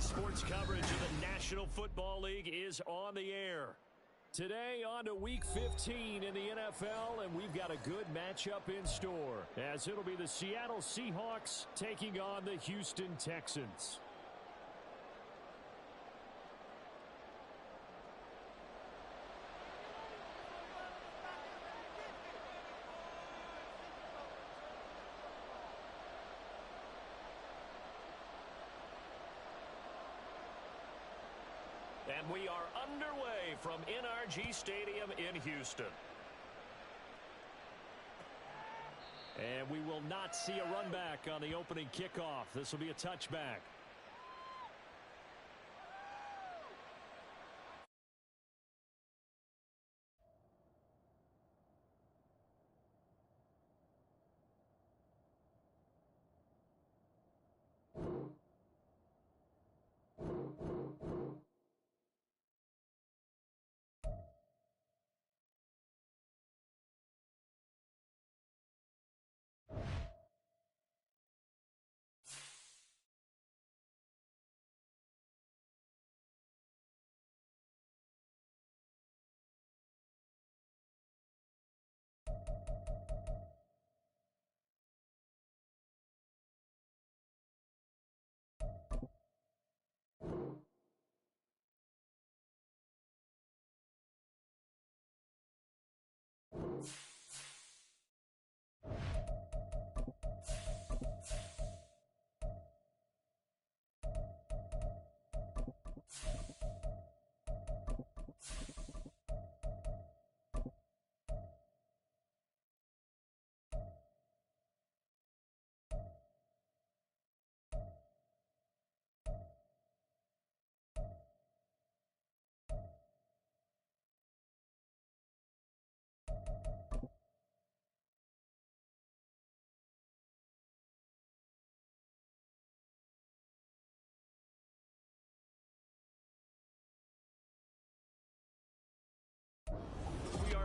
Sports coverage of the National Football League is on the air. Today on to Week 15 in the NFL, and we've got a good matchup in store, as it'll be the Seattle Seahawks taking on the Houston Texans. And we are underway from NRG Stadium in Houston. And we will not see a run back on the opening kickoff. This will be a touchback.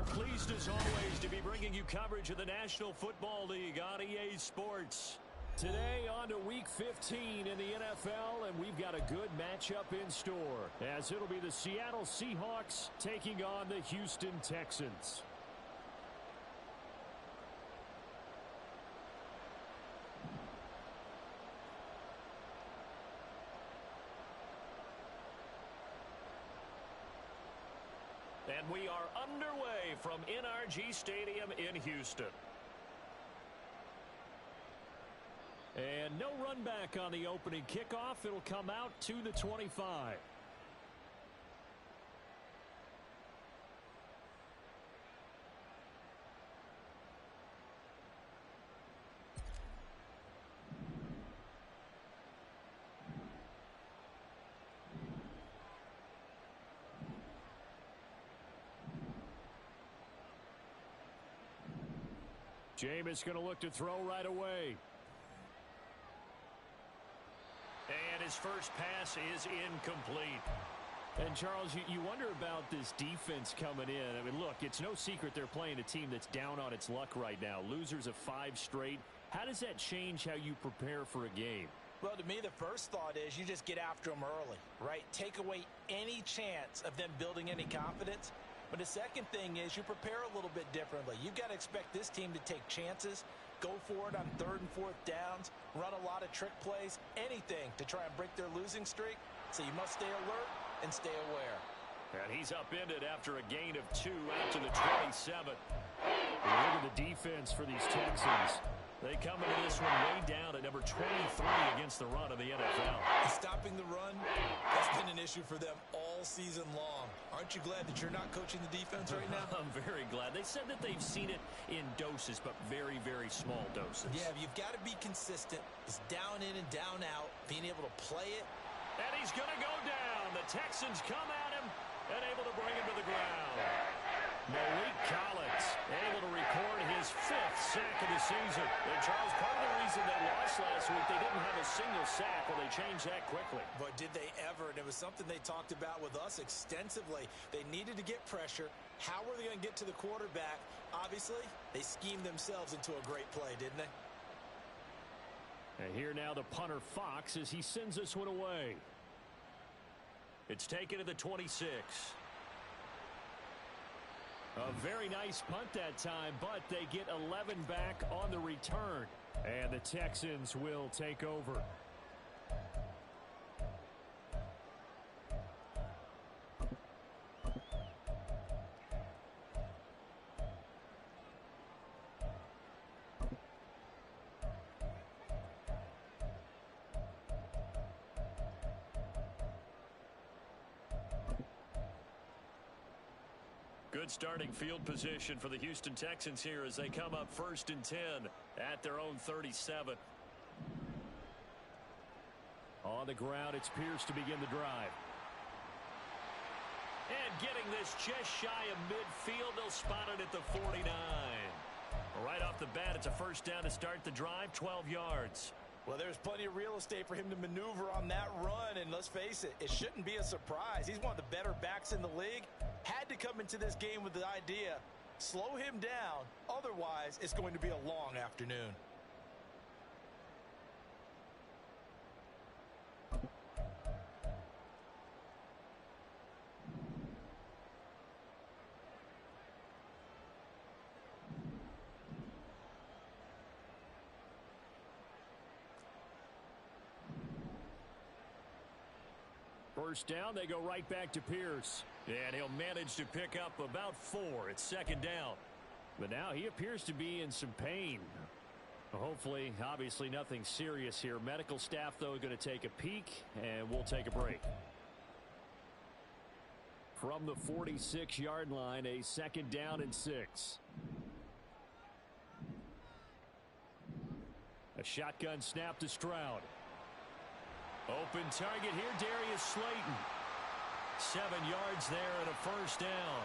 Pleased as always to be bringing you coverage of the National Football League on EA Sports. Today on to Week 15 in the NFL, and we've got a good matchup in store, as it'll be the Seattle Seahawks taking on the Houston Texans. And we are underway from NRG Stadium in Houston. And no run back on the opening kickoff. It'll come out to the 25. Jameis going to look to throw right away. And his first pass is incomplete. And, Charles, you wonder about this defense coming in. I mean, look, it's no secret they're playing a team that's down on its luck right now. Losers of 5 straight. How does that change how you prepare for a game? Well, to me, the first thought is you just get after them early, right? Take away any chance of them building any confidence. But the second thing is you prepare a little bit differently. You've got to expect this team to take chances, go for it on 3rd and 4th downs, run a lot of trick plays, anything to try and break their losing streak. So you must stay alert and stay aware. And he's upended after a gain of 2 out to the 27. Look at the defense for these Texans. They come into this one way down at number 23 against the run of the NFL. Stopping the run, that's been an issue for them all season long. Aren't you glad that you're not coaching the defense right now? I'm very glad. They said that they've seen it in doses, but very, very small doses. Yeah, you've got to be consistent. It's down in and down out, being able to play it. And he's going to go down. The Texans come at him and able to bring him to the ground. Malik Collins able to record his 5th sack of the season. And, Charles, part of the reason they lost last week, they didn't have a single sack. Well, they changed that quickly. But did they ever? And it was something they talked about with us extensively. They needed to get pressure. How were they going to get to the quarterback? Obviously, they schemed themselves into a great play, didn't they? And here now the punter Fox as he sends this one away. It's taken to the 26. A very nice punt that time, but they get 11 back on the return. And the Texans will take over. Good starting field position for the Houston Texans here as they come up 1st and 10 at their own 37. On the ground, it's Pierce to begin the drive. And getting this just shy of midfield, they'll spot it at the 49. Right off the bat, it's a first down to start the drive, 12 yards. Well, there's plenty of real estate for him to maneuver on that run, and let's face it, it shouldn't be a surprise. He's one of the better backs in the league. Had to come into this game with the idea, slow him down, otherwise it's going to be a long afternoon. First down, they go right back to Pierce. And he'll manage to pick up about 4. It's second down. But now he appears to be in some pain. Hopefully, obviously nothing serious here. Medical staff, though, going to take a peek, and we'll take a break. From the 46-yard line, a second down and 6. A shotgun snap to Stroud. Open target here, Darius Slayton. 7 yards there and a first down.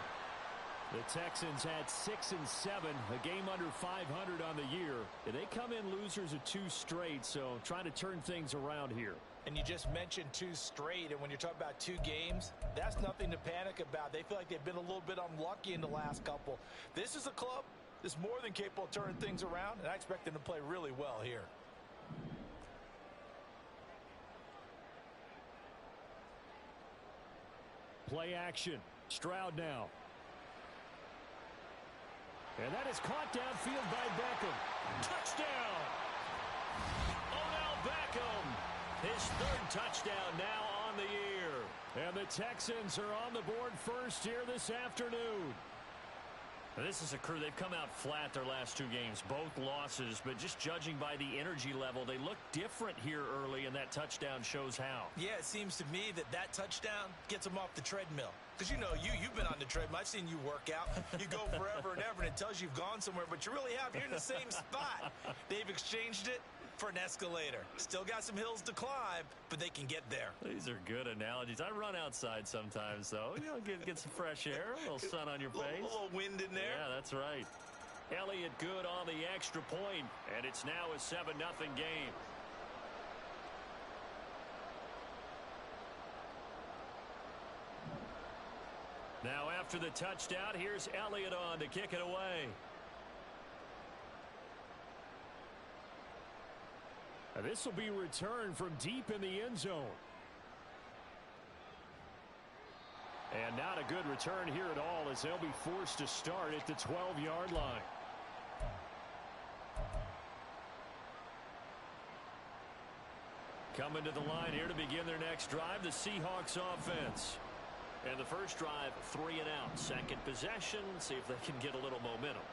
The Texans had 6 and 7, a game under 500 on the year. And they come in losers of 2 straight, so trying to turn things around here. And you just mentioned 2 straight, and when you're talking about 2 games, that's nothing to panic about. They feel like they've been a little bit unlucky in the last couple. This is a club that's more than capable of turning things around, and I expect them to play really well here. Play action. Stroud now. And that is caught downfield by Beckham. Touchdown! Odell Beckham. His 3rd touchdown now on the year. And the Texans are on the board first here this afternoon. This is a crew, they've come out flat their last 2 games, both losses, but just judging by the energy level, they look different here early, and that touchdown shows how. Yeah, it seems to me that touchdown gets them off the treadmill. Because, you know, you've been on the treadmill. I've seen you work out. You go forever and ever, and it tells you you've gone somewhere, but you really have. You're in the same spot. They've exchanged it for an escalator. Still got some hills to climb, but they can get there. These are good analogies. I run outside sometimes, though. You know, get some fresh air, a little sun on your face. A little wind in there. Yeah, that's right. Elliott good on the extra point, and it's now a 7-0 game. Now after the touchdown, here's Elliott on to kick it away. This will be returned from deep in the end zone. And not a good return here at all as they'll be forced to start at the 12-yard line. Coming to the line here to begin their next drive, the Seahawks offense. And the first drive, 3 and out. Second possession, see if they can get a little momentum.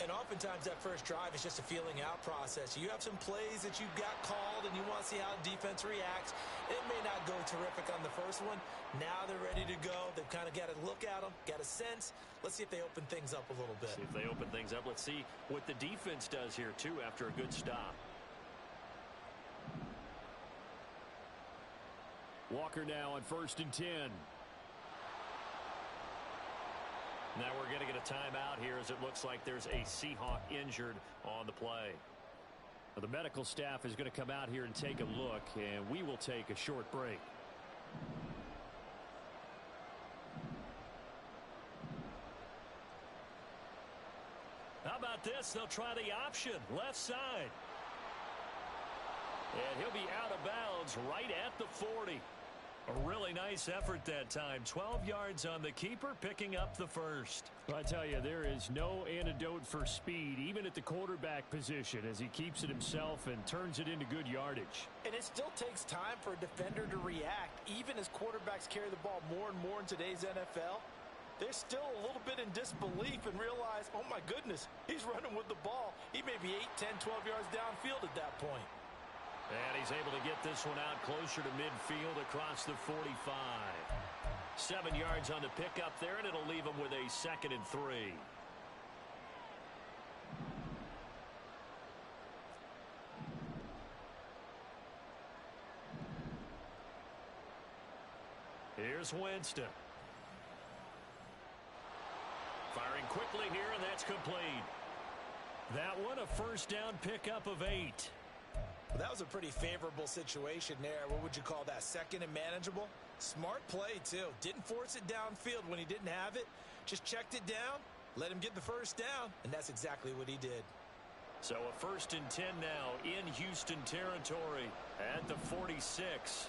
And oftentimes that first drive is just a feeling out process. You have some plays that you've got called and you want to see how the defense reacts. It may not go terrific on the first one. Now they're ready to go. They've kind of got to look at them, got a sense. Let's see if they open things up a little bit. See if they open things up. Let's see what the defense does here, too, after a good stop. Walker now on 1st and 10. Now we're going to get a timeout here as it looks like there's a Seahawk injured on the play. The medical staff is going to come out here and take a look, and we will take a short break. How about this? They'll try the option, left side. And he'll be out of bounds right at the 40. A really nice effort that time. 12 yards on the keeper, picking up the first. I tell you, there is no antidote for speed, even at the quarterback position, as he keeps it himself and turns it into good yardage. And it still takes time for a defender to react, even as quarterbacks carry the ball more and more in today's NFL. They're still a little bit in disbelief and realize, oh my goodness, he's running with the ball. He may be 8, 10, 12 yards downfield at that point. And he's able to get this one out closer to midfield across the 45. 7 yards on the pickup there, and it'll leave him with a 2nd and 3. Here's Winston. Firing quickly here, and that's complete. That one, a first down pickup of 8. Well, that was a pretty favorable situation there. What would you call that? 2nd and manageable? Smart play, too. Didn't force it downfield when he didn't have it. Just checked it down, let him get the first down, and that's exactly what he did. So a 1st and 10 now in Houston territory at the 46.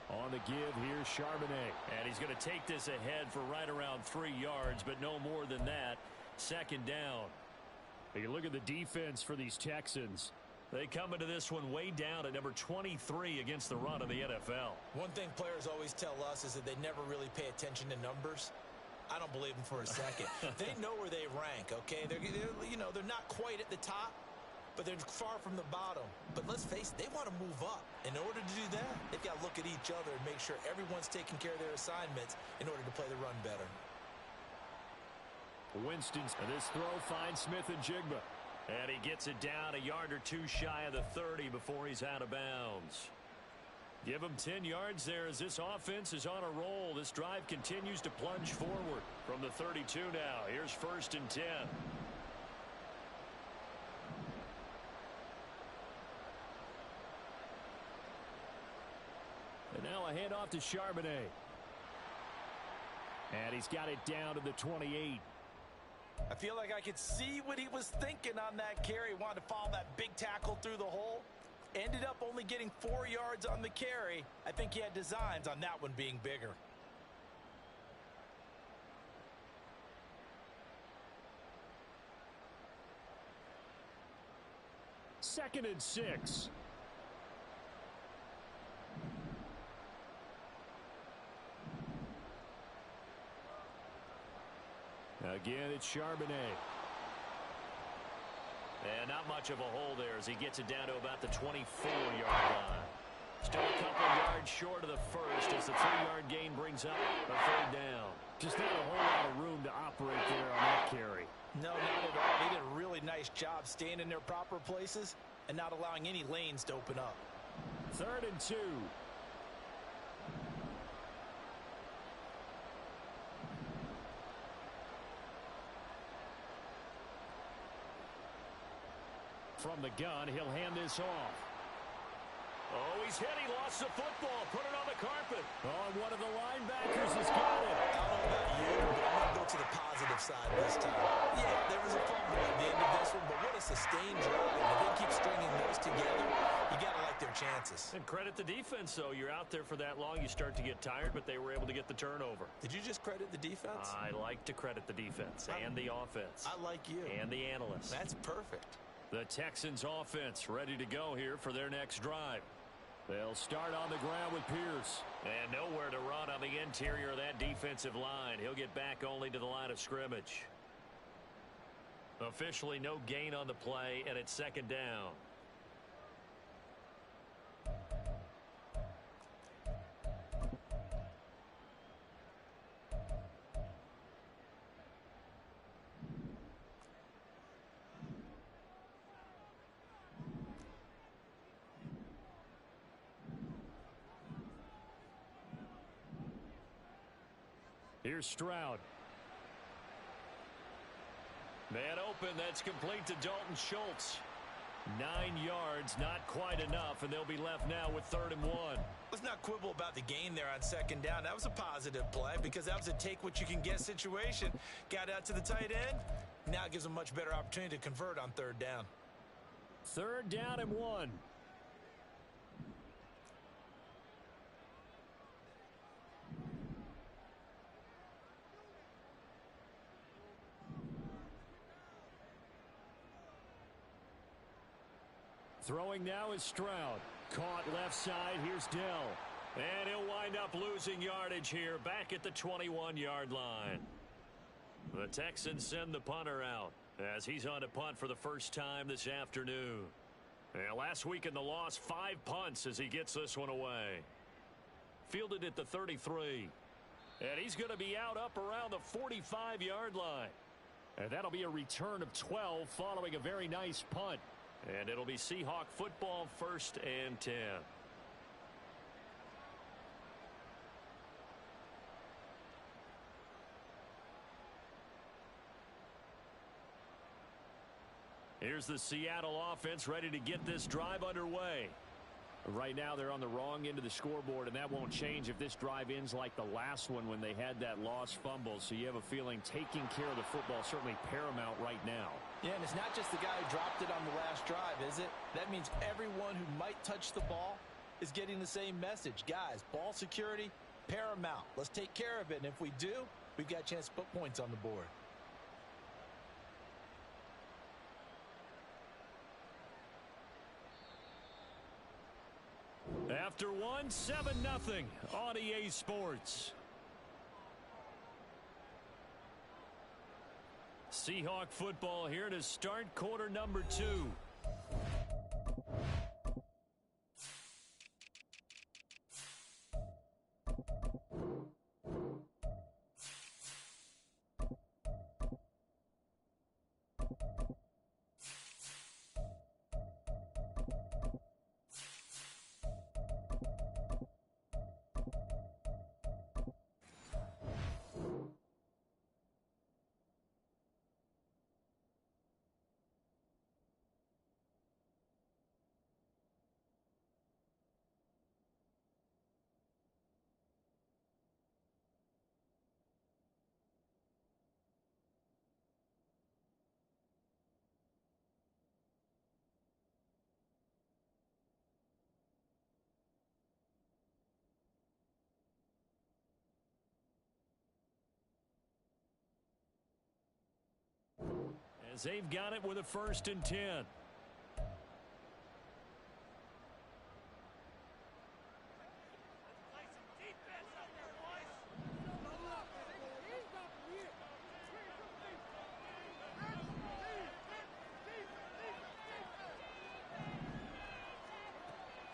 On the give, here's Charbonnet. And he's going to take this ahead for right around 3 yards, but no more than that. 2nd down. You look at the defense for these Texans. They come into this one way down at number 23 against the run of the NFL. One thing players always tell us is that they never really pay attention to numbers. I don't believe them for a second. They know where they rank, okay? They're not quite at the top, but they're far from the bottom. But let's face it, they want to move up. In order to do that, they've got to look at each other and make sure everyone's taking care of their assignments in order to play the run better. Winston's, and this throw finds Smith and Jigba. And he gets it down a yard or 2 shy of the 30 before he's out of bounds. Give him 10 yards there as this offense is on a roll. This drive continues to plunge forward from the 32 now. Here's 1st and 10. And now a handoff to Charbonnet. And he's got it down to the 28. I feel like I could see what he was thinking on that carry. Wanted to follow that big tackle through the hole. Ended up only getting 4 yards on the carry. I think he had designs on that one being bigger. Second and 6. Again, it's Charbonnet. And not much of a hole there as he gets it down to about the 24-yard line. Still a couple yards short of the first as the 3-yard gain brings up a 3rd down. Just not a whole lot of room to operate there on that carry. No, not at all. They did a really nice job staying in their proper places and not allowing any lanes to open up. 3rd and 2. From the gun, he'll hand this off. Oh, he's hit. He lost the football. Put it on the carpet. Oh, and one of the linebackers has got it. I don't know about you, but I'm going to go to the positive side this time. Yeah, there was a fumble at the end of this one, but what a sustained drive. If they keep stringing those together, you got to like their chances. And credit the defense, though. You're out there for that long, you start to get tired, but they were able to get the turnover. Did you just credit the defense? I like to credit the defense and the offense. I like you. And the analysts. That's perfect. The Texans offense ready to go here for their next drive. They'll start on the ground with Pierce. And nowhere to run on the interior of that defensive line. He'll get back only to the line of scrimmage. Officially no gain on the play, and it's 2nd down. Here's Stroud. Man open, that's complete to Dalton Schultz. 9 yards, not quite enough, and they'll be left now with 3rd and 1. Let's not quibble about the gain there on 2nd down. That was a positive play because that was a take-what-you-can-get situation. Got out to the tight end. Now it gives them much better opportunity to convert on 3rd down. 3rd down and 1. Throwing now is Stroud. Caught left side. Here's Dell. And he'll wind up losing yardage here back at the 21-yard line. The Texans send the punter out as he's on to punt for the first time this afternoon. And last week in the loss, 5 punts as he gets this one away. Fielded at the 33. And he's going to be out up around the 45-yard line. And that'll be a return of 12 following a very nice punt. And it'll be Seahawk football, 1st and 10. Here's the Seattle offense ready to get this drive underway. Right now they're on the wrong end of the scoreboard, and that won't change if this drive ends like the last one when they had that lost fumble. So you have a feeling taking care of the football is certainly paramount right now. Yeah, and it's not just the guy who dropped it on the last drive, is it? That means everyone who might touch the ball is getting the same message. Guys, ball security, paramount. Let's take care of it, and if we do, we've got a chance to put points on the board. After 1, 7-0 on EA Sports. Seahawk football here to start quarter number 2. As they've got it with a 1st and 10.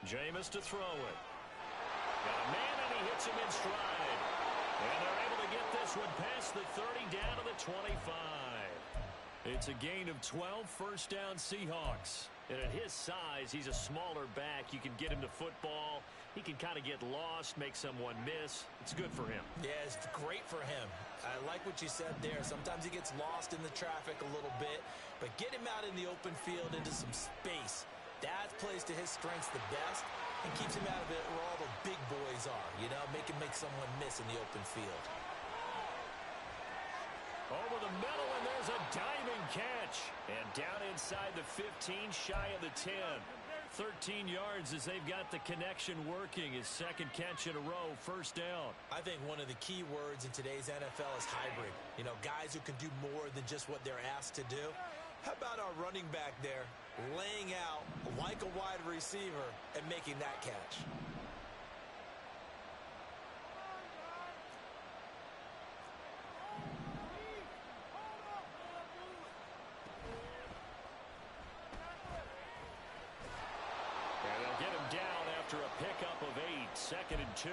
Jameis to throw it. Got a man, and he hits him in stride. And they're able to get this one past the 30 down to the 25. It's a gain of 12, 1st down Seahawks. And at his size, he's a smaller back. You can get him to football. He can kind of get lost, make someone miss. It's good for him. Yeah, it's great for him. I like what you said there. Sometimes he gets lost in the traffic a little bit. But get him out in the open field into some space. That plays to his strengths the best and keeps him out of it where all the big boys are. You know, make someone miss in the open field. Over the middle, and there's a diving catch. And down inside the 15, shy of the 10. 13 yards as they've got the connection working. His 2nd catch in a row, 1st down. I think one of the key words in today's NFL is hybrid. You know, guys who can do more than just what they're asked to do. How about our running back there laying out like a wide receiver and making that catch? Pickup of 8, 2nd and 2.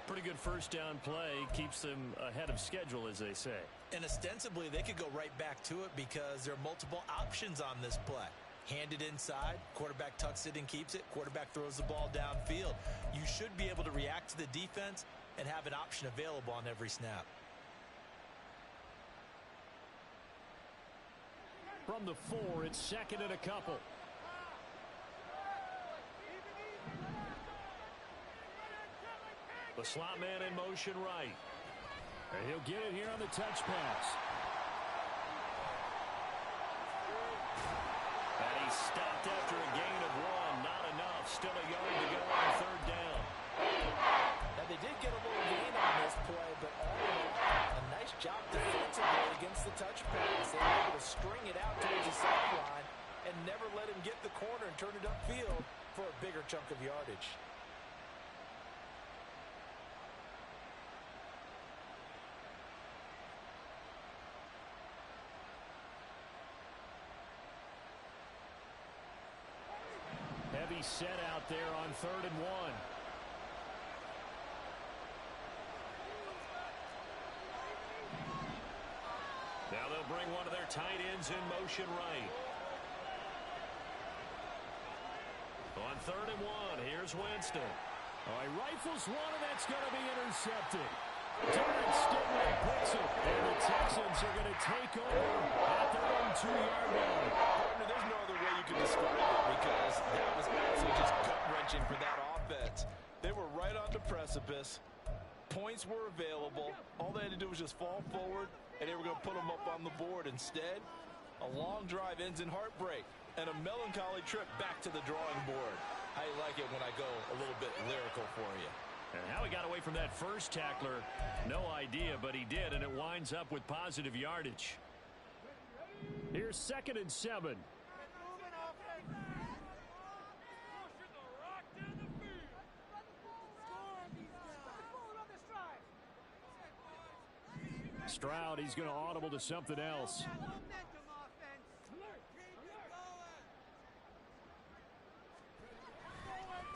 Pretty good 1st down play. Keeps them ahead of schedule, as they say. And ostensibly, they could go right back to it because there are multiple options on this play. Hand it inside, quarterback tucks it and keeps it, quarterback throws the ball downfield. You should be able to react to the defense and have an option available on every snap. From the 4, it's 2nd and a couple. The slot man in motion right. And he'll get it here on the touch pass. And he's stopped after a gain of 1. Not enough. Still a yard to go on third down. Now, they did get a little gain on this play, but all in all, a nice job defensively against the touch pass. They were able to string it out towards the sideline and never let him get the corner and turn it upfield for a bigger chunk of yardage. Heavy set out there on 3rd and 1. Now they'll bring one of their tight ends in motion right. On 3rd and 1, here's Winston. Oh, he rifles one, and that's going to be intercepted. Darren Stingley picks it, and the Texans are going to take over at their own 2-yard line. Partner, there's no other way you could describe it because that was absolutely just gut-wrenching for that offense. They were right on the precipice. Points were available. All they had to do was just fall forward, and they were going to put them up on the board. Instead, a long drive ends in heartbreak and a melancholy trip back to the drawing board. How you like it when I go a little bit lyrical for you? And how he got away from that first tackler, no idea, but he did, and it winds up with positive yardage. Here's 2nd and 7. Stroud, he's going to audible to something else.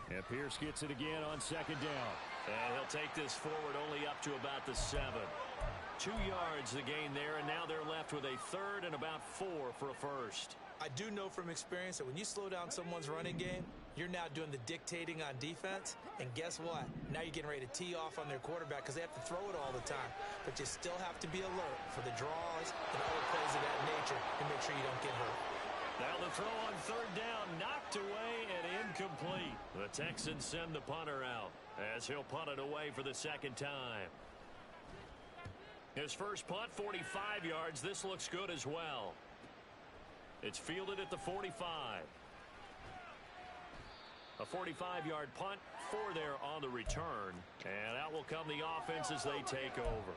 And Pierce gets it again on 2nd down. And he'll take this forward only up to about the 7. 2 yards the gain there, and now they're left with a 3rd and about 4 for a first. I do know from experience that when you slow down someone's running game, you're now doing the dictating on defense. And guess what? Now you're getting ready to tee off on their quarterback because they have to throw it all the time. But you still have to be alert for the draws and other plays of that nature and make sure you don't get hurt. Now the throw on 3rd down, knocked away and incomplete. The Texans send the punter out as he'll punt it away for the 2nd time. His first punt, 45 yards. This looks good as well. It's fielded at the 45. A 45-yard punt, 4 there on the return. And out will come the offense as they take over.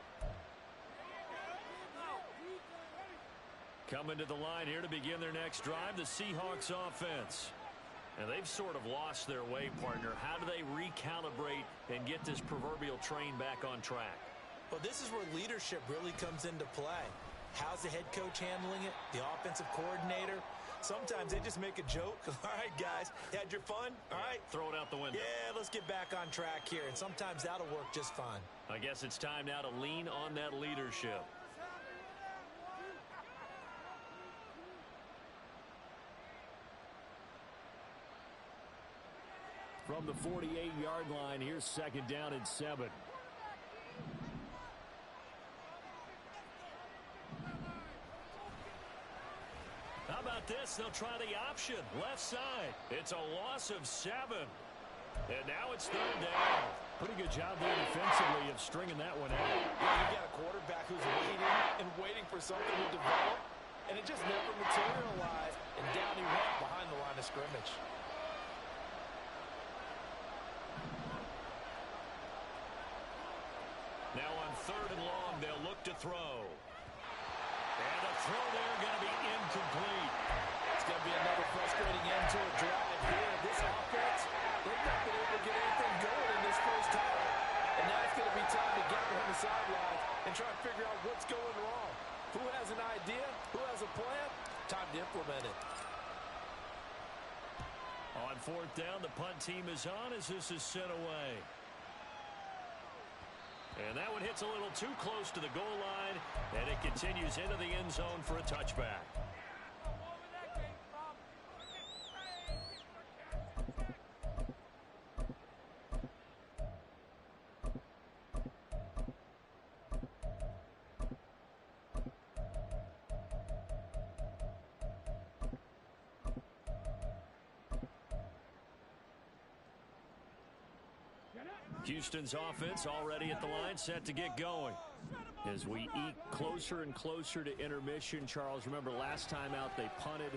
Coming to the line here to begin their next drive, the Seahawks offense. And they've sort of lost their way, partner. How do they recalibrate and get this proverbial train back on track? Well, this is where leadership really comes into play. How's the head coach handling it? The offensive coordinator? Sometimes they just make a joke. All right, guys, you had your fun? All right. Throw it out the window. Yeah, let's get back on track here. And sometimes that'll work just fine. I guess it's time now to lean on that leadership. From the 48-yard line, here's 2nd down and 7. How about this? They'll try the option. Left side. It's a loss of 7. And now it's 3rd down. Pretty good job there defensively of stringing that one out. You got a quarterback who's waiting for something to develop, and it just never materialized, and down he went behind the line of scrimmage. Now on 3rd and long, they'll look to throw. And the throw there going to be incomplete. It's going to be another frustrating end to a drive here. This offense, they've not been able to get anything going in this first half. And now it's going to be time to gather on the sidelines and try to figure out what's going wrong. Who has an idea? Who has a plan? Time to implement it. On 4th down, the punt team is on as this is sent away. And that one hits a little too close to the goal line, and it continues into the end zone for a touchback. Houston's offense already at the line, set to get going. As we eke closer and closer to intermission, Charles, remember last time out they punted.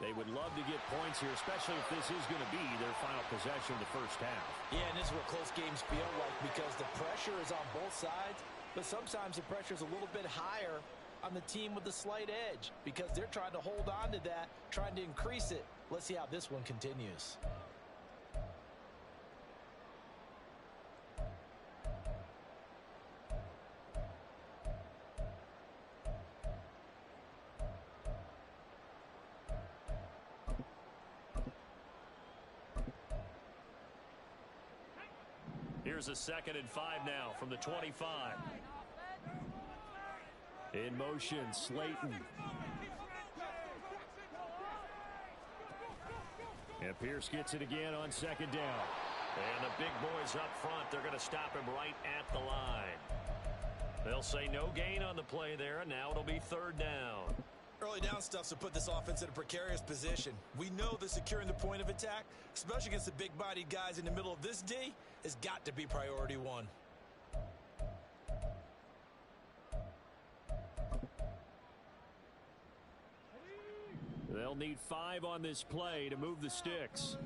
They would love to get points here, especially if this is going to be their final possession of the first half. Yeah, and this is what close games feel like because the pressure is on both sides, but sometimes the pressure is a little bit higher on the team with the slight edge because they're trying to hold on to that, trying to increase it. Let's see how this one continues. Here's a 2nd and 5 now from the 25. In motion, Slayton. And Pierce gets it again on 2nd down. And the big boys up front, they're going to stop him right at the line. They'll say no gain on the play there, and now it'll be 3rd down. Early down stuff to put this offense in a precarious position. We know that securing the point of attack, especially against the big-bodied guys in the middle of this D, has got to be priority one. They'll need 5 on this play to move the sticks.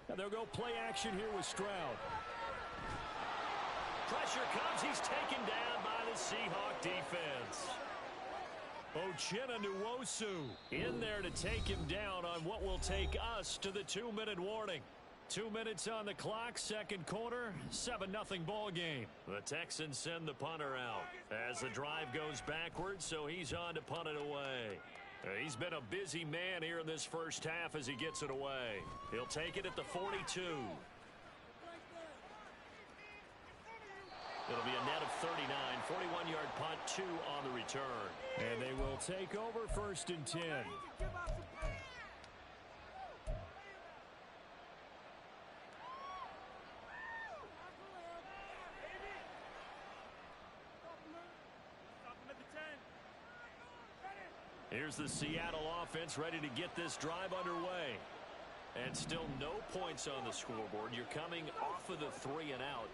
Now they'll go play action here with Stroud. Pressure comes. He's taken down by the Seahawk defense. Uchenna Nwosu in there to take him down on what will take us to the 2-minute warning. 2 minutes on the clock, 2nd quarter, 7-0 ball game. The Texans send the punter out as the drive goes backwards, so he's on to punt it away. He's been a busy man here in this first half as he gets it away. He'll take it at the 42. It'll be a net of 39, 41-yard punt, 2 on the return. And they will take over 1st and 10. Here's the Seattle offense ready to get this drive underway. And still no points on the scoreboard. You're coming off of the 3 and out.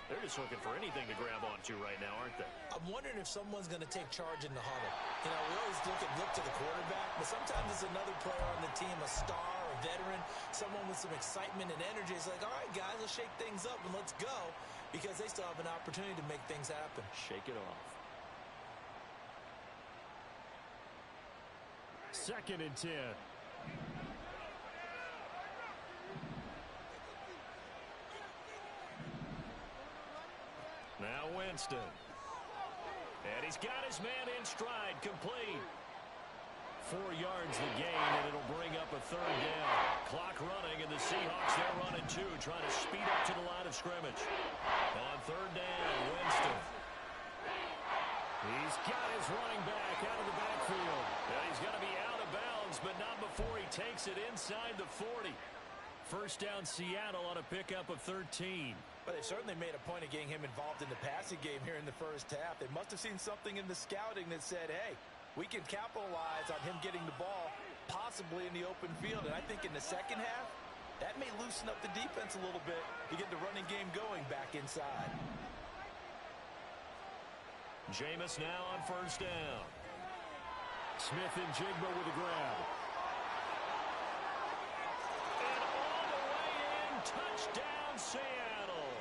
They're just looking for anything to grab onto right now, aren't they? I'm wondering if someone's going to take charge in the huddle. You know, we always look to the quarterback, but sometimes it's another player on the team, a star, a veteran, someone with some excitement and energy. It's like, all right, guys, let's shake things up and let's go, because they still have an opportunity to make things happen. Shake it off. 2nd and 10. Now Winston. And he's got his man in stride, complete. 4 yards the gain, and it'll bring up a 3rd down. Clock running, and the Seahawks, they're running 2, trying to speed up to the line of scrimmage. On 3rd down, Winston. He's got his running back out of the backfield. And he's going to be out of bounds, but not before he takes it inside the 40. 1st down, Seattle on a pickup of 13. But they certainly made a point of getting him involved in the passing game here in the first half. They must have seen something in the scouting that said, hey, we can capitalize on him getting the ball possibly in the open field. And I think in the second half, that may loosen up the defense a little bit to get the running game going back inside. Jameis now on 1st down. Smith and Jigba with a grab. And all the way in, touchdown Seattle.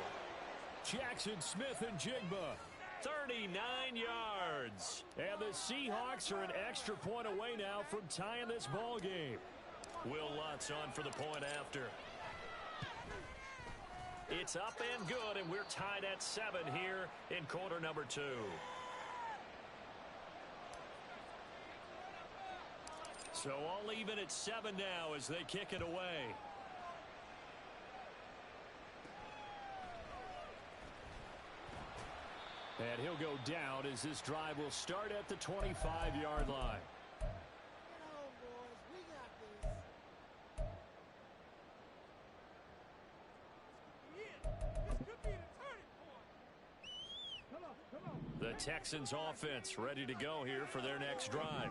Jackson, Smith, and Jigba, 39 yards. And the Seahawks are an extra point away now from tying this ball game. Will Lutz on for the point after. It's up and good, and we're tied at 7 here in quarter number 2. So all even at 7 now as they kick it away. And he'll go down as this drive will start at the 25-yard line. The Texans offense ready to go here for their next drive.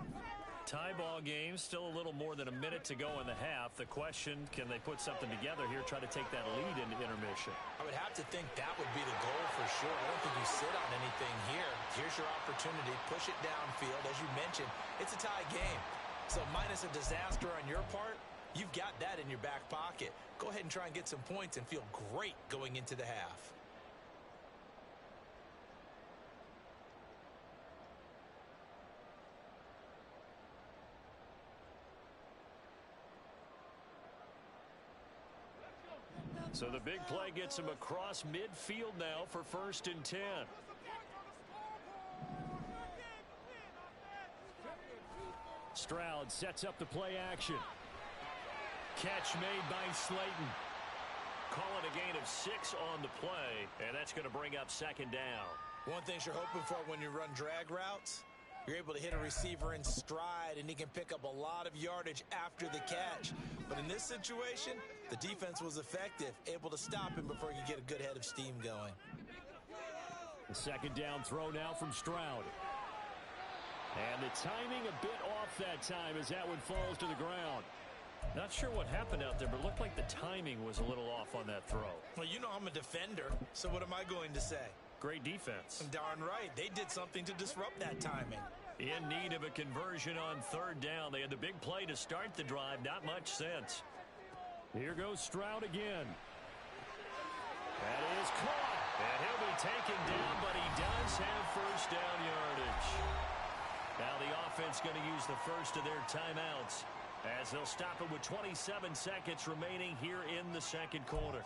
Tie ball game, still a little more than a minute to go in the half. The question, can they put something together here, try to take that lead into intermission? I would have to think that would be the goal for sure. I don't think you sit on anything here. Here's your opportunity. Push it downfield. As you mentioned, it's a tie game. So minus a disaster on your part, you've got that in your back pocket. Go ahead and try and get some points and feel great going into the half. So the big play gets him across midfield now for 1st and 10. Stroud sets up the play action. Catch made by Slayton. Calling a gain of 6 on the play, and that's going to bring up 2nd down. One thing you're hoping for when you run drag routes, you're able to hit a receiver in stride, and he can pick up a lot of yardage after the catch. But in this situation, the defense was effective, able to stop him before he could get a good head of steam going. The 2nd down throw now from Stroud. And the timing a bit off that time as that one falls to the ground. Not sure what happened out there, but it looked like the timing was a little off on that throw. Well, you know I'm a defender, so what am I going to say? Great defense. Darn right. They did something to disrupt that timing. In need of a conversion on 3rd down. They had the big play to start the drive. Not much sense. Here goes Stroud again. That is caught. And he'll be taken down, but he does have 1st down yardage. Now the offense going to use the first of their timeouts as they'll stop it with 27 seconds remaining here in the 2nd quarter.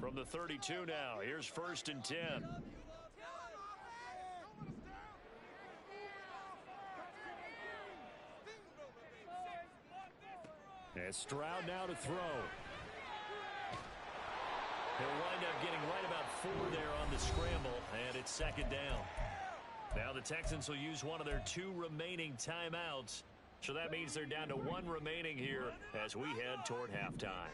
From the 32 now, here's 1st and 10. And Stroud now to throw. He'll wind up getting right about 4 there on the scramble, and it's 2nd down. Now the Texans will use one of their 2 remaining timeouts, so that means they're down to 1 remaining here as we head toward halftime.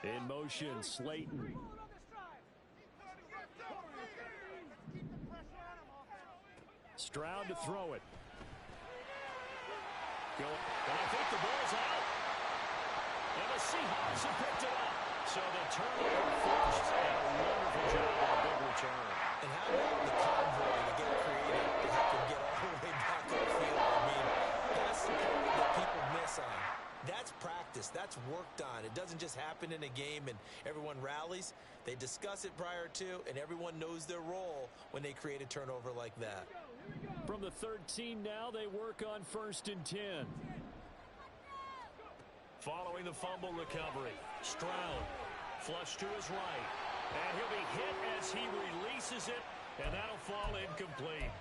In motion, Slayton. Stroud to throw it. And I think the ball's out. And the Seahawks have picked it up. So the turnover forced, and a wonderful job on a big return. And how about the convoy to get creative to help them get all the way back upfield? I mean, that's the part that people miss on. That's practice. That's worked on. It doesn't just happen in a game and everyone rallies. They discuss it prior to, and everyone knows their role when they create a turnover like that. From the 13 now, they work on 1st and 10. Following the fumble recovery, Stroud flush to his right. And he'll be hit as he releases it, and that'll fall incomplete.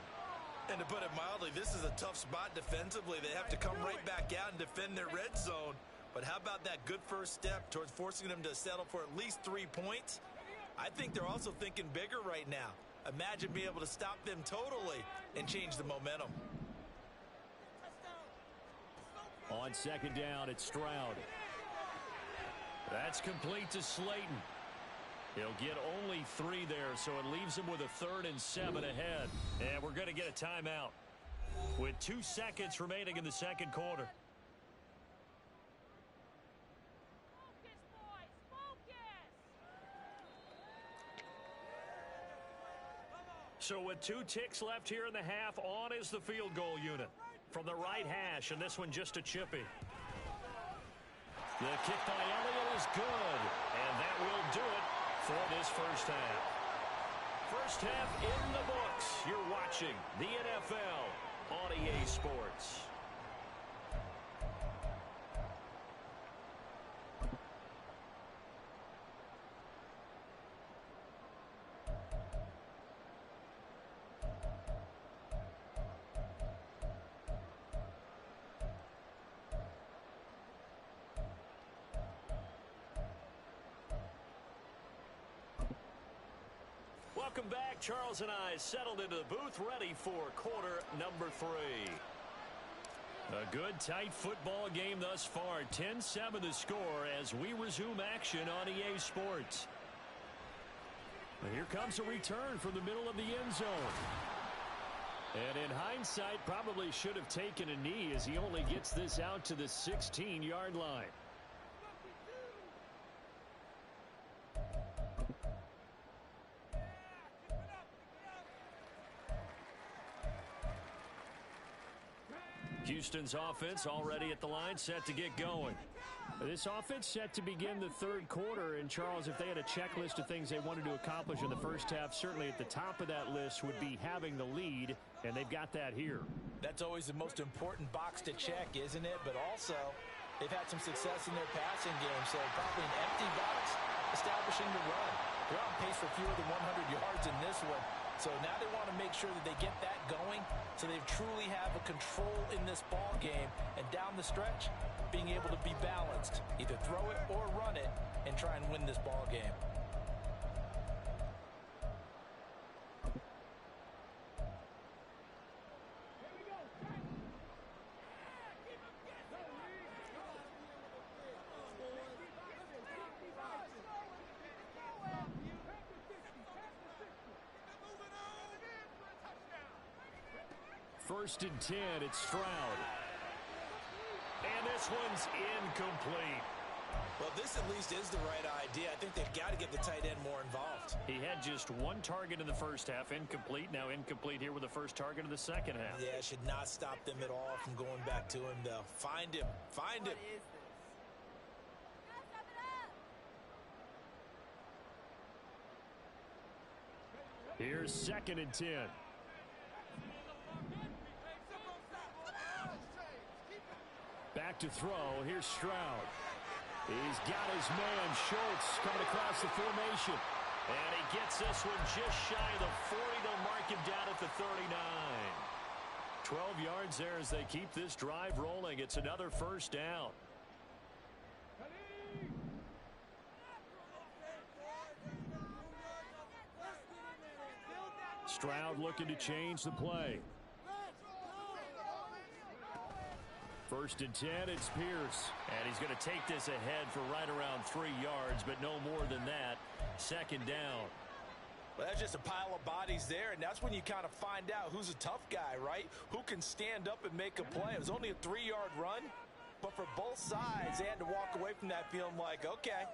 And to put it mildly, this is a tough spot defensively. They have to come right back out and defend their red zone. But how about that good first step towards forcing them to settle for at least 3 points? I think they're also thinking bigger right now. Imagine being able to stop them totally and change the momentum. On 2nd down, it's Stroud. That's complete to Slayton. He'll get only 3 there, so it leaves him with a 3rd and 7 ahead. And we're going to get a timeout with 2 seconds remaining in the 2nd quarter. So with 2 ticks left here in the half, on is the field goal unit from the right hash, and this one just a chippy. The kick by Elliott is good, and that will do it for this first half. First half in the books. You're watching the NFL on EA Sports. Welcome back. Charles and I settled into the booth, ready for quarter number 3. A good, tight football game thus far. 10-7 the score as we resume action on EA Sports. Here comes a return from the middle of the end zone. And in hindsight, probably should have taken a knee as he only gets this out to the 16-yard line. Houston's offense already at the line, set to get going. This offense set to begin the third quarter, and Charles, if they had a checklist of things they wanted to accomplish in the first half, certainly at the top of that list would be having the lead, and they've got that here. That's always the most important box to check, isn't it? But also, they've had some success in their passing game, so probably an empty box establishing the run. They're on pace for fewer than 100 yards in this one. So now they want to make sure that they get that going so they truly have a control in this ball game. And down the stretch, being able to be balanced. Either throw it or run it and try and win this ball game. First and 10, it's Stroud. And this one's incomplete. Well, this at least is the right idea. I think they've got to get the tight end more involved. He had just one target in the first half, incomplete. Now incomplete here with the first target of the second half. Yeah, it should not stop them at all from going back to him, though. Find him. Find him. Here's second and 10. Back to throw. Here's Stroud. He's got his man, Schultz, coming across the formation. And he gets this one just shy of the 40. They'll mark him down at the 39. 12 yards there as they keep this drive rolling. It's another first down. Stroud looking to change the play. First and 10, it's Pierce. And he's going to take this ahead for right around 3 yards, but no more than that. Second down. Well, that's just a pile of bodies there, and that's when you kind of find out who's a tough guy, right? Who can stand up and make a play. It was only a 3-yard run, but for both sides, they had to walk away from that feeling like, okay,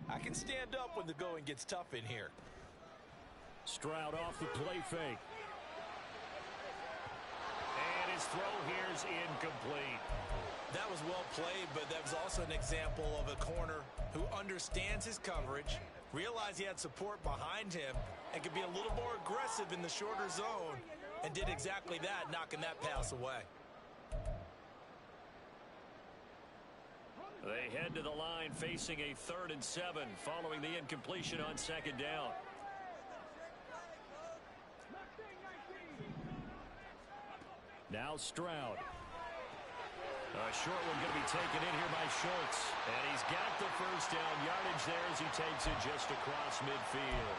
I can stand up when the going gets tough in here. Stroud off the play fake. And his throw here's incomplete. That was well played, but that was also an example of a corner who understands his coverage, realized he had support behind him, and could be a little more aggressive in the shorter zone, and did exactly that, knocking that pass away. They head to the line facing a 3rd and 7 following the incompletion on second down. Now Stroud. A short one going to be taken in here by Schultz. And he's got the first down yardage there as he takes it just across midfield.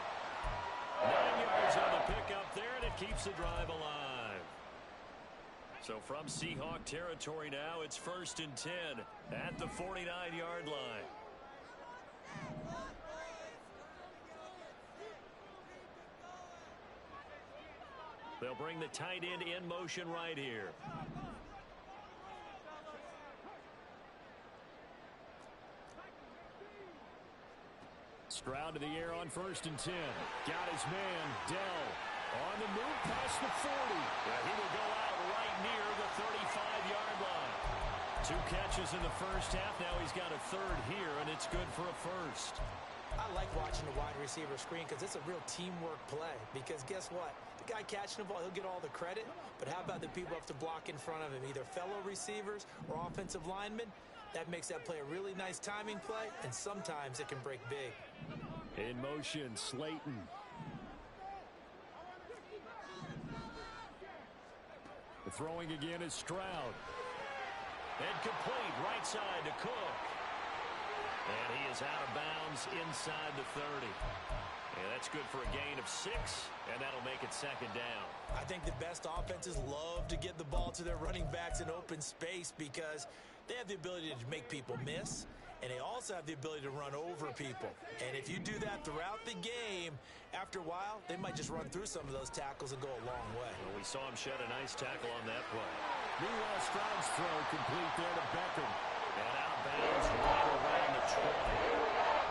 9 yards on the pickup there, and it keeps the drive alive. So from Seahawk territory now, it's 1st and 10 at the 49-yard line. They'll bring the tight end in motion right here. Stroud to the air on 1st and 10. Got his man, Dell. On the move past the 40. He will go out right near the 35-yard line. 2 catches in the first half. Now he's got a 3rd here, and it's good for a first. I like watching the wide receiver screen because it's a real teamwork play. Because guess what? The guy catching the ball, he'll get all the credit. But how about the people who have to block in front of him, either fellow receivers or offensive linemen? That makes that play a really nice timing play, and sometimes it can break big. In motion, Slayton. The throwing again is Stroud. And complete right side to Cook. And he is out of bounds inside the 30. And that's good for a gain of 6, and that'll make it second down. I think the best offenses love to get the ball to their running backs in open space because they have the ability to make people miss, and they also have the ability to run over people. And if you do that throughout the game, after a while, they might just run through some of those tackles and go a long way. Well, we saw him shed a nice tackle on that play. Meanwhile, Stroud's throw complete there to Beckham. And out of bounds right around the 20.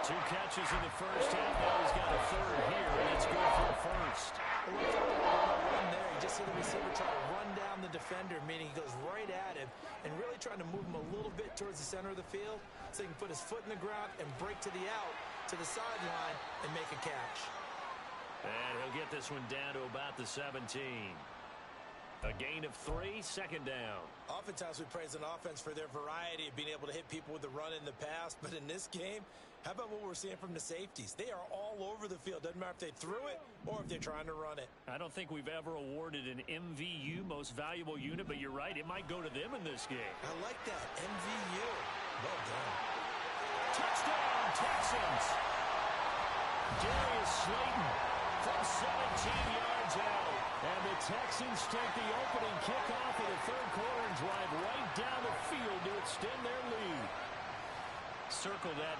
2 catches in the first half. Now he's got a third here, and it's good for a first. It looks like a run there. You just see the receiver try to run down the defender, meaning he goes right at him and really trying to move him a little bit towards the center of the field so he can put his foot in the ground and break to the out, to the sideline, and make a catch. And he'll get this one down to about the 17. A gain of 3, second down. Oftentimes we praise an offense for their variety of being able to hit people with the run in the past, but in this game, how about what we're seeing from the safeties? They are all over the field. Doesn't matter if they threw it or if they're trying to run it. I don't think we've ever awarded an MVU, most valuable unit, but you're right, it might go to them in this game. I like that, MVU. Well done. Touchdown, Texans. Darius Slayton from 17 yards out. And the Texans take the opening kickoff of the third quarter and drive right down the field to extend their lead. Circle that.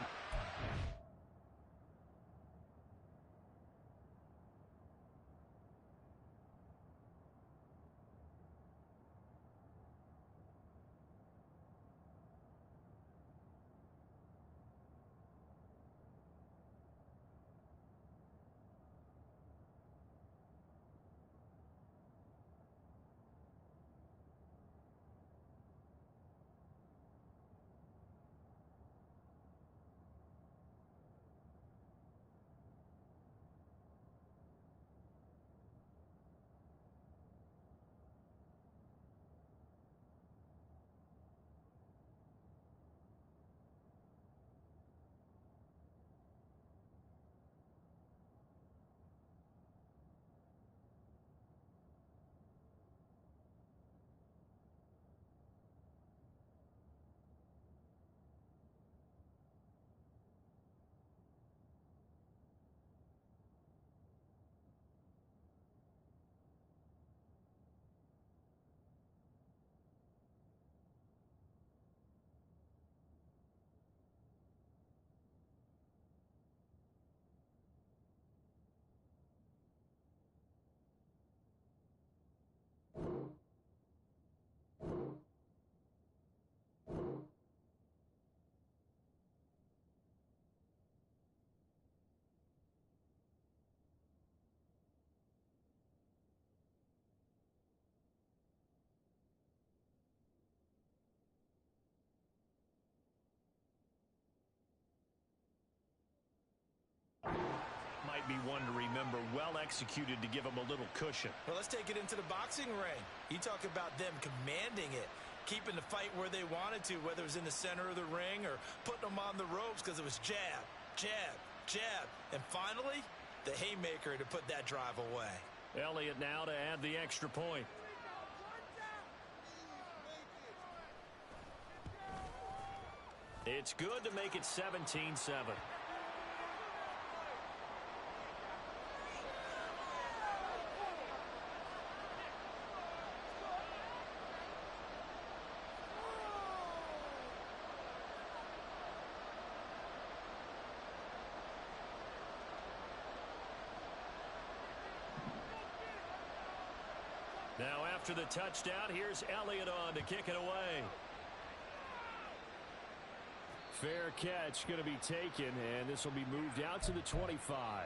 Might be one to remember, well executed to give him a little cushion. Well, let's take it into the boxing ring. You talk about them commanding it, keeping the fight where they wanted to, whether it was in the center of the ring or putting them on the ropes because it was jab, jab, jab. And finally, the haymaker to put that drive away. Elliott now to add the extra point. It's good to make it 17-7. Now after the touchdown, here's Elliott on to kick it away. Fair catch going to be taken, and this will be moved out to the 25.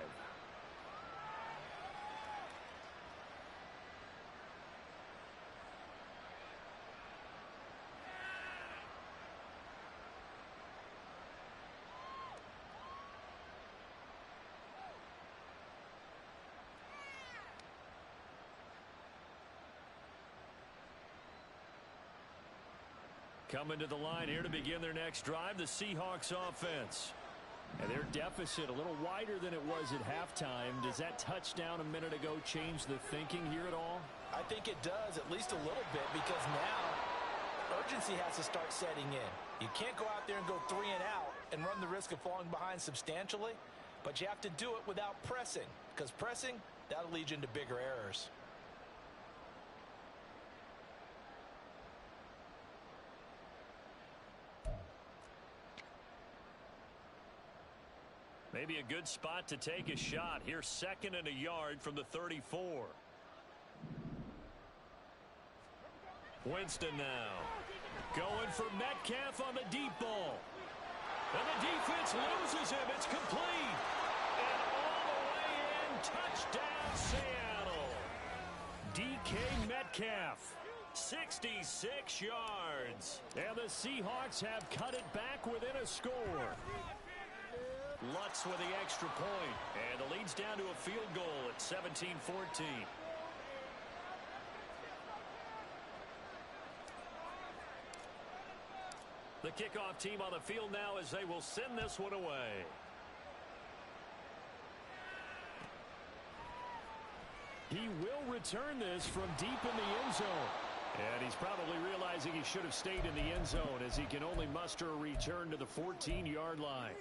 Coming to the line here to begin their next drive, the Seahawks offense. And their deficit a little wider than it was at halftime. Does that touchdown a minute ago change the thinking here at all? I think it does, at least a little bit, because now urgency has to start setting in. You can't go out there and go 3 and out and run the risk of falling behind substantially, but you have to do it without pressing, because pressing, that'll lead you into bigger errors. Maybe a good spot to take a shot. Here's 2nd and a yard from the 34. Winston now. Going for Metcalf on the deep ball. And the defense loses him. It's complete. And all the way in. Touchdown, Seattle. DK Metcalf. 66 yards. And the Seahawks have cut it back within a score. Lutz with the extra point. And the lead's down to a field goal at 17-14. The kickoff team on the field now as they will send this one away. He will return this from deep in the end zone. And he's probably realizing he should have stayed in the end zone as he can only muster a return to the 14-yard line.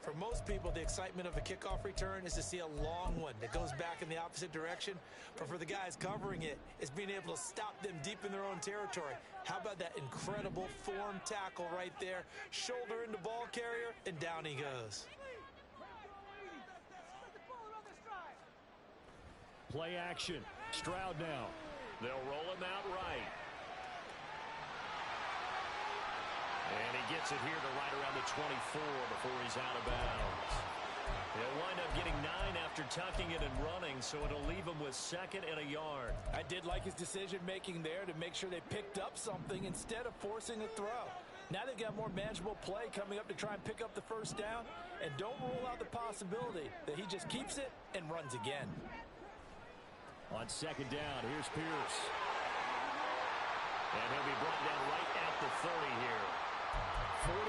For most people, the excitement of a kickoff return is to see a long one that goes back in the opposite direction. But for the guys covering it, it's being able to stop them deep in their own territory. How about that incredible form tackle right there? Shoulder into ball carrier, and down he goes. Play action. Stroud now. They'll roll him out right. And he gets it here to right around the 24 before he's out of bounds. He'll wind up getting 9 after tucking it and running, so it'll leave him with 2nd and a yard. I did like his decision-making there to make sure they picked up something instead of forcing a throw. Now they've got more manageable play coming up to try and pick up the first down, and don't rule out the possibility that he just keeps it and runs again. On 2nd down, here's Pierce. And he'll be brought down right at the 30 here. 49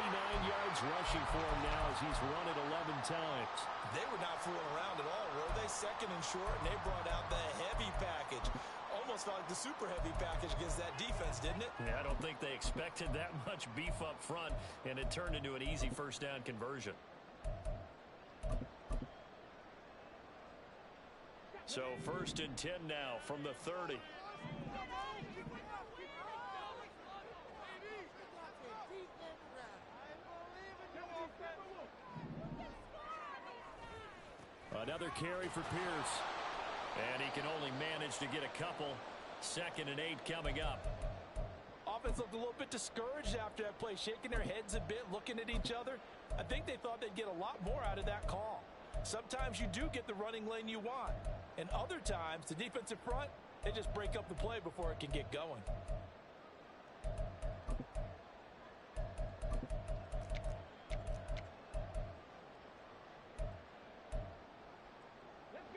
yards rushing for him now as he's run it 11 times. They were not fooling around at all, were they? 2nd and short, and they brought out the heavy package. Almost like the super heavy package against that defense, didn't it? Yeah, I don't think they expected that much beef up front, and it turned into an easy first down conversion. So 1st and 10 now from the 30. Another carry for Pierce. And he can only manage to get a couple. 2nd and 8 coming up. Offense looked a little bit discouraged after that play, shaking their heads a bit, looking at each other. I think they thought they'd get a lot more out of that call. Sometimes you do get the running lane you want. And other times, the defensive front, they just break up the play before it can get going.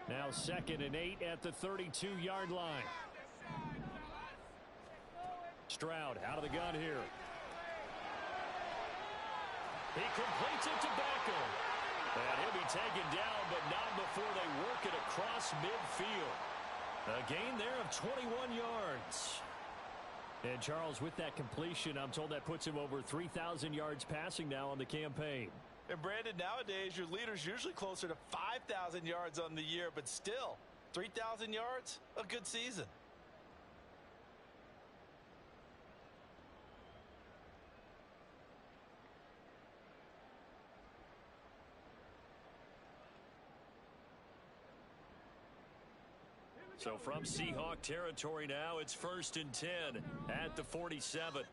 Now 2nd and 8 at the 32-yard line. Stroud out of the gun here. He completes it to Beckham. And he'll be taken down, but not before they work it across midfield. A gain there of 21 yards. And Charles, with that completion, I'm told that puts him over 3,000 yards passing now on the campaign. And Brandon, nowadays, your leader's usually closer to 5,000 yards on the year, but still, 3,000 yards, a good season. So from Seahawk territory now, it's 1st and 10 at the 47.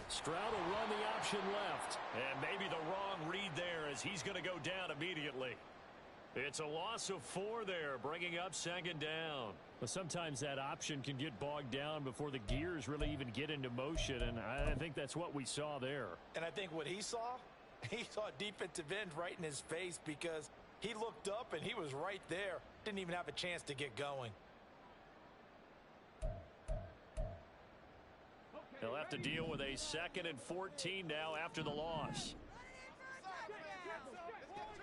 Stroud will run the option left. And maybe the wrong read there as he's going to go down immediately. It's a loss of 4 there, bringing up 2nd down. But sometimes that option can get bogged down before the gears really even get into motion, and I think that's what we saw there. And I think what he saw defensive end right in his face because he looked up and he was right there. Didn't even have a chance to get going. He'll have to deal with a 2nd and 14 now after the loss.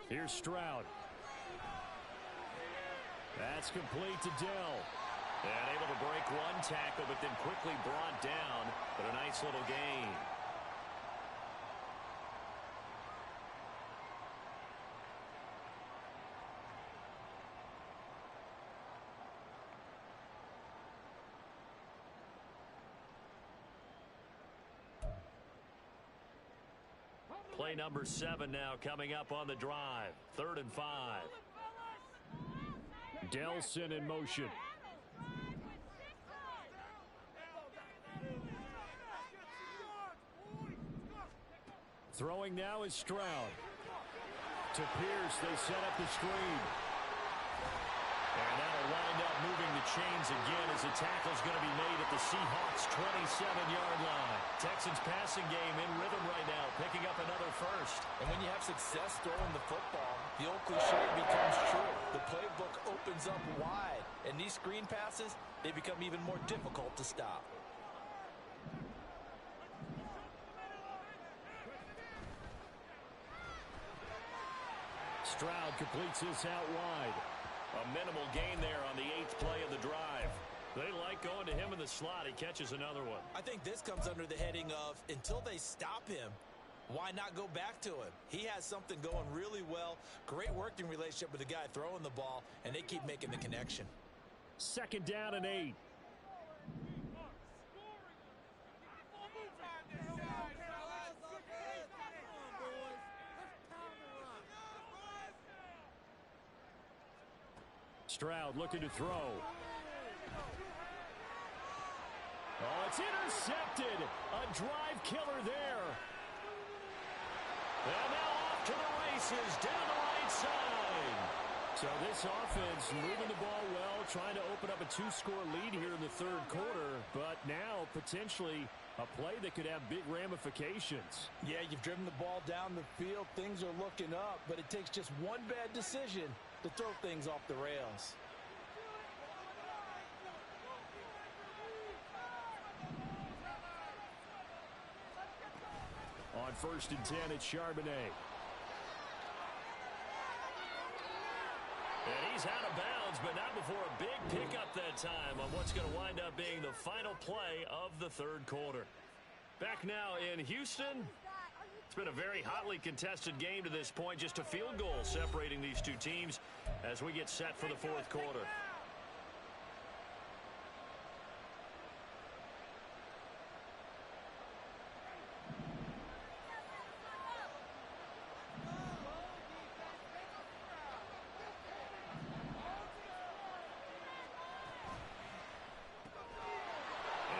Here's Stroud. That's complete to Dell. And able to break one tackle, but then quickly brought down. But a nice little gain. Play number 7 now coming up on the drive. 3rd and 5. Delson in motion. Throwing now is Stroud. To Pierce, they set up the screen. And that'll wind up moving the chains again as the tackle's going to be made at the Seahawks' 27-yard line. Texans passing game in rhythm right now, picking up another first. And when you have success throwing the football, the old cliche becomes true. The playbook opens up wide, and these screen passes, they become even more difficult to stop. Stroud completes this out wide. A minimal gain there on the 8th play of the drive. They like going to him in the slot. He catches another one. I think this comes under the heading of, until they stop him, why not go back to him? He has something going really well. Great working relationship with the guy throwing the ball, and they keep making the connection. 2nd down and 8. Stroud looking to throw. Oh, it's intercepted. A drive killer there. And now off to the races down the right side. So this offense moving the ball well, trying to open up a 2-score lead here in the 3rd quarter. But now potentially a play that could have big ramifications. Yeah, you've driven the ball down the field. Things are looking up, but it takes just one bad decision to throw things off the rails. On 1st and 10, it's Charbonnet. And he's out of bounds, but not before a big pickup that time on what's going to wind up being the final play of the 3rd quarter. Back now in Houston. It's been a very hotly contested game to this point. Just a field goal separating these two teams as we get set for the 4th quarter.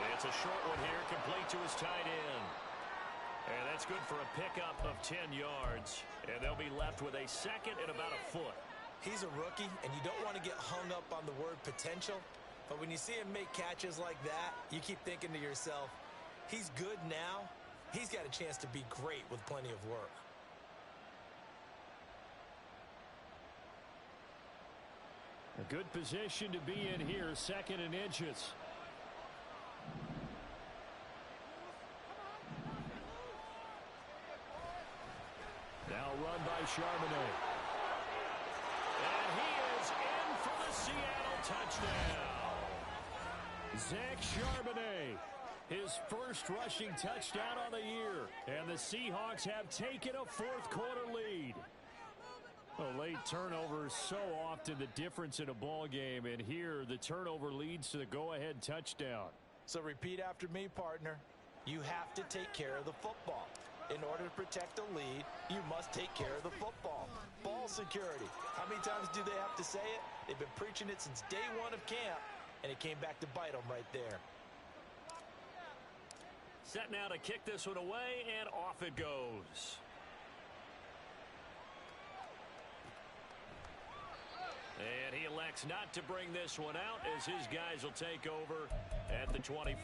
And it's a short one here, complete to his tight end. And that's good for a pickup of 10 yards. And they'll be left with a 2nd and about a foot. He's a rookie, and you don't want to get hung up on the word potential. But when you see him make catches like that, you keep thinking to yourself, he's good now. He's got a chance to be great with plenty of work. A good position to be in here, 2nd and inches. Now run by Charbonnet. And he is in for the Seattle touchdown. Zach Charbonnet, his first rushing touchdown on the year. And the Seahawks have taken a 4th quarter lead. A late turnover is so often the difference in a ball game. And here the turnover leads to the go-ahead touchdown. So repeat after me, partner. You have to take care of the football. In order to protect the lead, you must take care of the football. Ball security. How many times do they have to say it? They've been preaching it since day 1 of camp, and it came back to bite them right there. Set now to kick this one away, and off it goes. And he elects not to bring this one out as his guys will take over at the 25.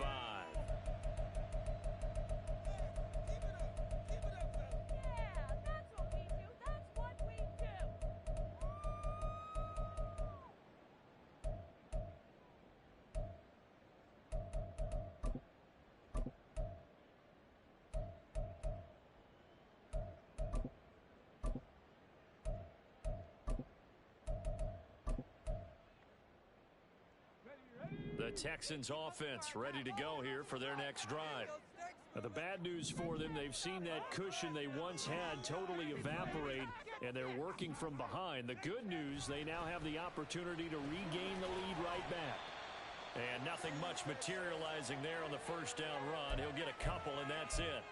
The Texans offense ready to go here for their next drive. Now, the bad news for them, they've seen that cushion they once had totally evaporate, and they're working from behind. The good news, they now have the opportunity to regain the lead right back. And nothing much materializing there on the first down run. He'll get a couple, and that's it.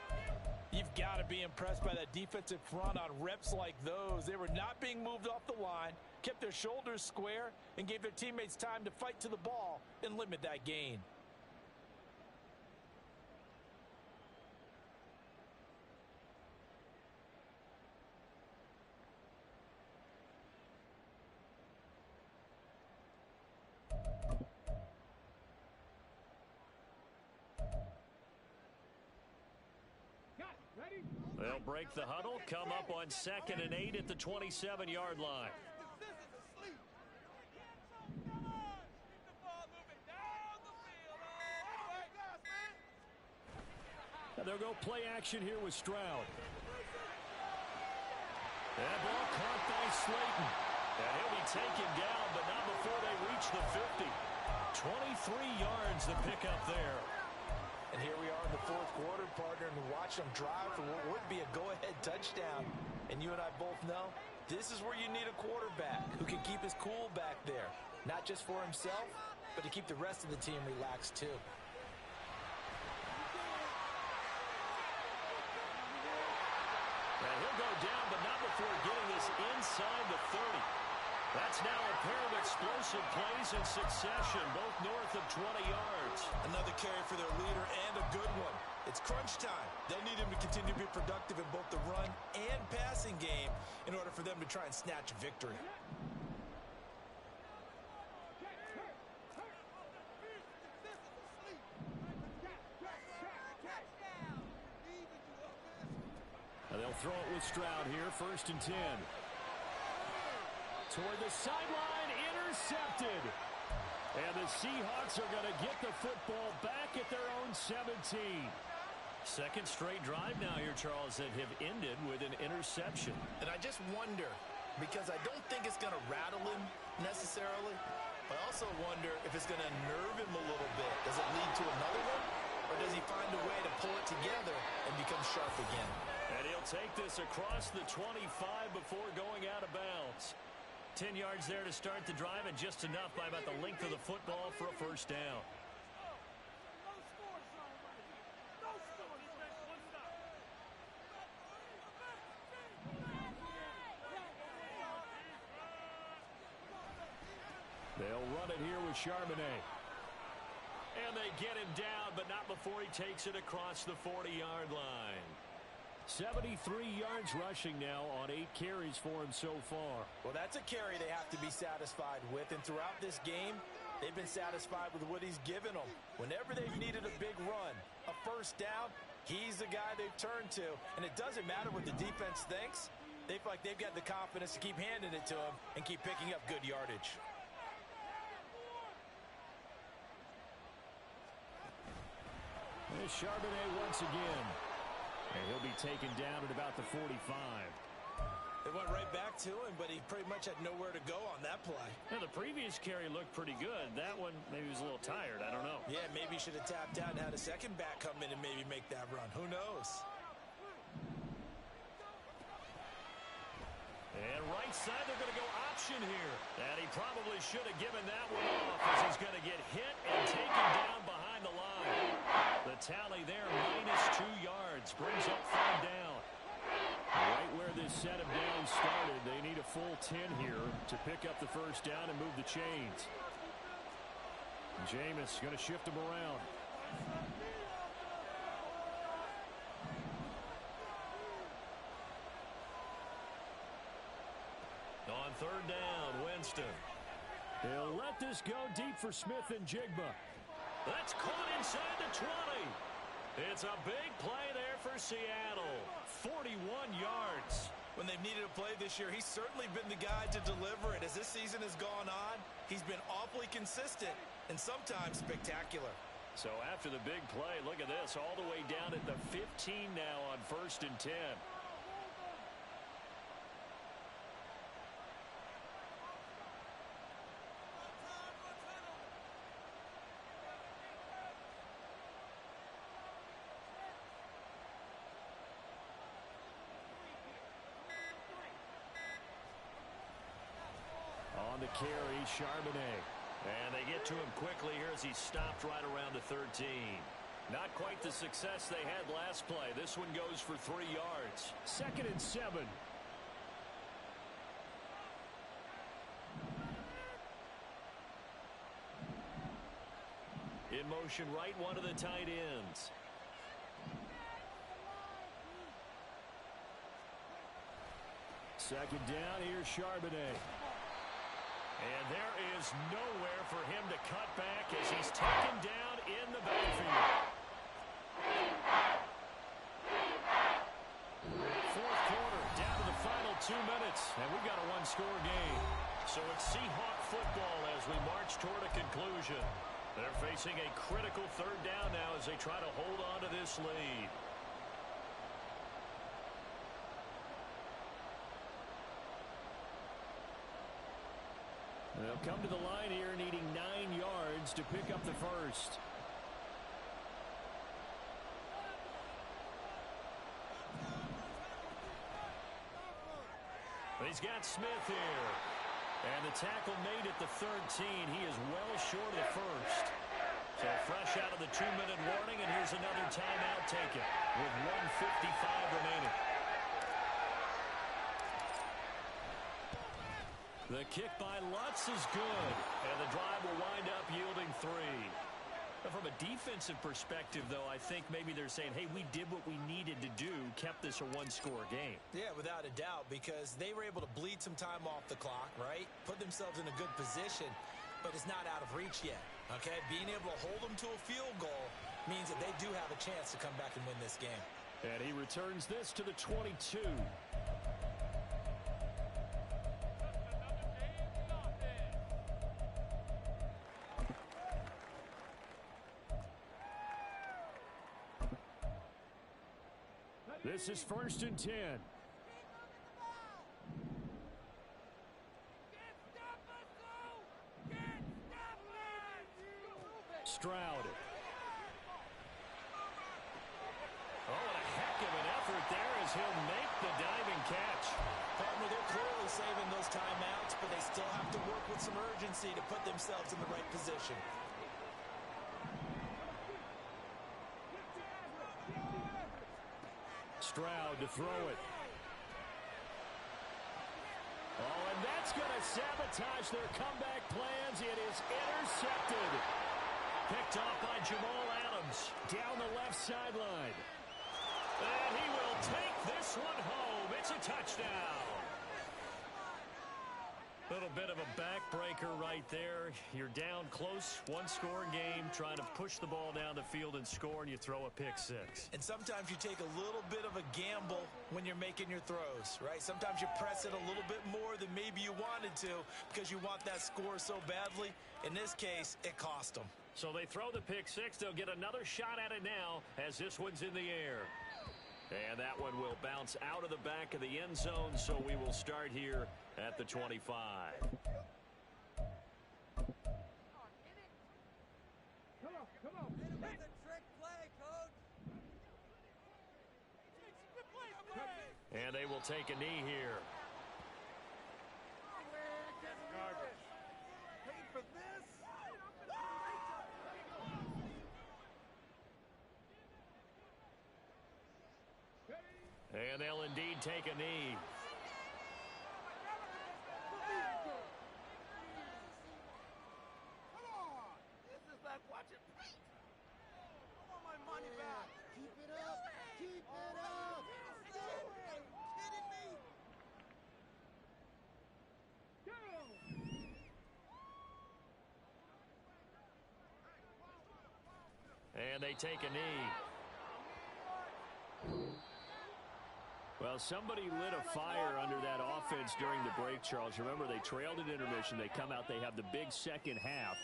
You've got to be impressed by that defensive front on reps like those. They were not being moved off the line, kept their shoulders square, and gave their teammates time to fight to the ball and limit that gain. They'll break the huddle, come up on 2nd and 8 at the 27-yard line. They'll go play action here with Stroud. That ball caught by Slayton. And he'll be taken down, but not before they reach the 50. 23 yards to pick up there. And here we are in the fourth quarter, partner, and watch them drive for what would be a go-ahead touchdown. And you and I both know this is where you need a quarterback who can keep his cool back there. Not just for himself, but to keep the rest of the team relaxed too. And he'll go down, but not before getting this inside the 30. That's now a pair of explosive plays in succession, both north of 20 yards. Another carry for their leader and a good one. It's crunch time. They'll need him to continue to be productive in both the run and passing game in order for them to try and snatch a victory. And they'll throw it with Stroud here, 1st and 10. Toward the sideline, intercepted. And the Seahawks are going to get the football back at their own 17. Second straight drive now here, Charles, that have ended with an interception. And I just wonder, because I don't think it's going to rattle him necessarily, but I also wonder if it's going to nerve him a little bit. Does it lead to another one? Or does he find a way to pull it together and become sharp again? And he'll take this across the 25 before going out of bounds. 10 yards there to start the drive, and just enough by about the length of the football for a first down. They'll run it here with Charbonnet. And they get him down, but not before he takes it across the 40-yard line. 73 yards rushing now on 8 carries for him so far. Well, that's a carry they have to be satisfied with. And throughout this game, they've been satisfied with what he's given them. Whenever they've needed a big run, a first down, he's the guy they've turned to. And it doesn't matter what the defense thinks. They feel like they've got the confidence to keep handing it to him and keep picking up good yardage. There's Charbonnet once again. And he'll be taken down at about the 45. They went right back to him, but he pretty much had nowhere to go on that play. Now, the previous carry looked pretty good. That one, maybe he was a little tired. I don't know. Yeah, maybe he should have tapped out and had a second back come in and maybe make that run. Who knows? And right side, they're going to go option here. And he probably should have given that one off as he's going to get hit and taken down behind the line. The tally there, -2 yards, brings up 3rd down. Right where this set of downs started, they need a full 10 here to pick up the first down and move the chains. Jameis going to shift them around. On 3rd down, Winston. He'll let this go deep for Smith and Jigba. That's caught inside the 20. It's a big play there for Seattle. 41 yards. When they've needed a play this year, he's certainly been the guy to deliver it. As this season has gone on, he's been awfully consistent and sometimes spectacular. So after the big play, look at this, all the way down at the 15 now on 1st and 10. carry, Charbonnet. And they get to him quickly here as he stopped right around the 13. Not quite the success they had last play. This one goes for 3 yards. 2nd and 7. In motion, right one of the tight ends. Second down, here's Charbonnet. And there is nowhere for him to cut back as he's taken down in the backfield. Fourth quarter, down to the final 2 minutes, and we've got a one-score game. So it's Seahawk football as we march toward a conclusion. They're facing a critical 3rd down now as they try to hold on to this lead. They'll come to the line here needing 9 yards to pick up the first. He's got Smith here. And the tackle made at the 13. He is well short of the first. So fresh out of the 2-minute warning, and here's another timeout taken with 1:55 remaining. The kick by Lutz is good, and the drive will wind up yielding 3. From a defensive perspective, though, I think maybe they're saying, hey, we did what we needed to do, kept this a one-score game. Yeah, without a doubt, because they were able to bleed some time off the clock, right? Put themselves in a good position, but it's not out of reach yet, okay? Being able to hold them to a field goal means that they do have a chance to come back and win this game. And he returns this to the 22. This is 1st and 10. Stroud. Oh, and a heck of an effort there as he'll make the diving catch. Partner, they're clearly saving those timeouts, but they still have to work with some urgency to put themselves in the right position. Stroud to throw it. Oh, and that's going to sabotage their comeback plans. It is intercepted. Picked off by Jamal Adams down the left sideline. And he will take this one home. It's a touchdown. Little bit of a backbreaker right there. You're down close, one-score game, trying to push the ball down the field and score, and you throw a pick 6. And sometimes you take a little bit of a gamble when you're making your throws, right? Sometimes you press it a little bit more than maybe you wanted to because you want that score so badly. In this case, it cost them. So they throw the pick 6. They'll get another shot at it now as this one's in the air. And that one will bounce out of the back of the end zone, so we will start here at the 25. Come on. It's a trick play, coach. And they will take a knee here. Garbage. Paid for this? And they'll indeed take a knee. Come on. This is like watching paint. I want my money back. Keep it up. Keep it up. Are you kidding me? And they take a knee. Well, somebody lit a fire under that offense during the break, Charles. Remember, they trailed at intermission. They come out, they have the big second half.